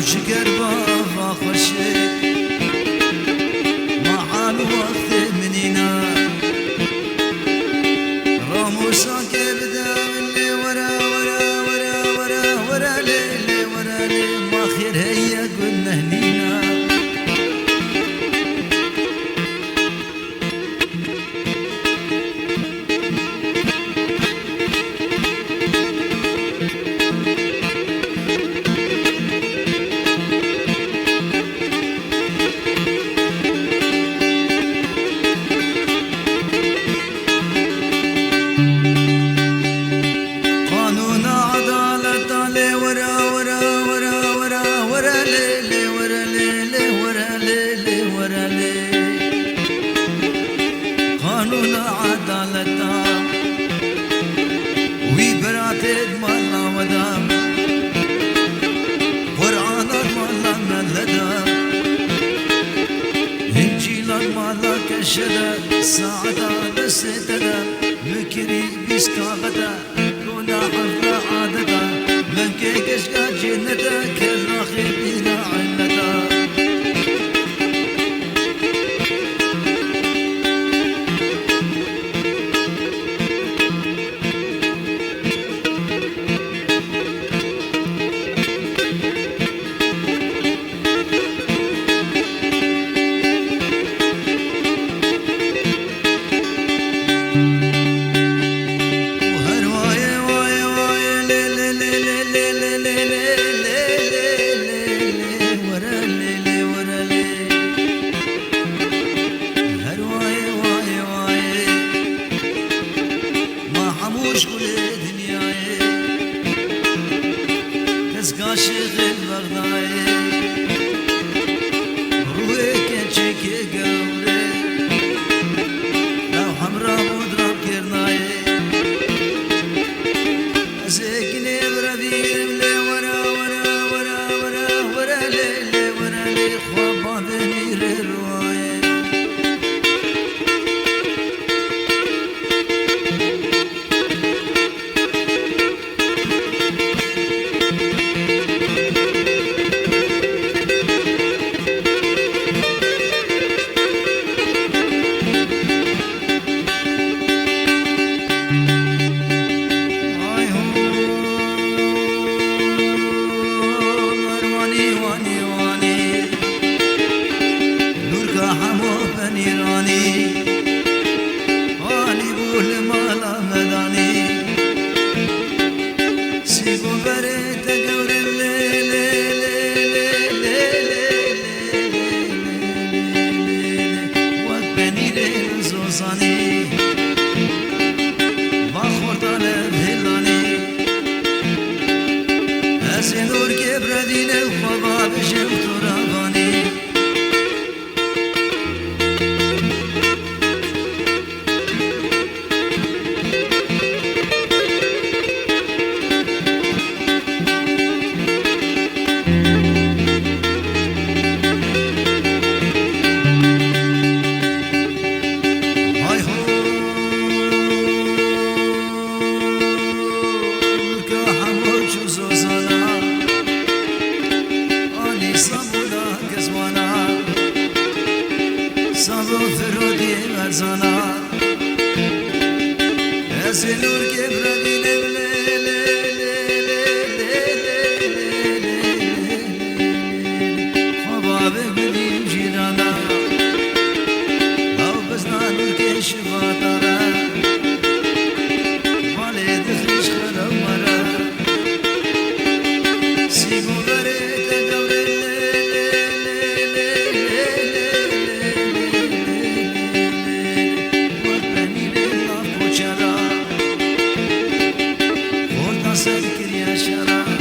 شكر بابا خشي معان وقت منينا رامو ساكر دام اللي ورا ورا ورا ورا ورا ليلي ورا لي ما خير هيا قلنا هنينا قانون عدالتا وی براتد مالا ودام قرآن مالا نلدا انجیل مالا کشدا ساعدا دستدا مکری بیسکاغدا دونا حفظ عاددا من که کشکا جنتا کلا خیبینا علتا عاشق البغداي روحك تشكي قوري لو حمرا مضرب كرناي ساكني بربير لي ورا ورا ورا ورا ورا لي ورا لي خوابا بنير الروايه زاني باخور طالب هلاني أسنور كبردين الخباب شمت راباني صبر فرودي مرزانا أسنور كبردين خباب بديم جيرانا لو بزنا نور كشفاتارا والي دخلش خرب مرا سيبو بريت قوري سذكر يا شراب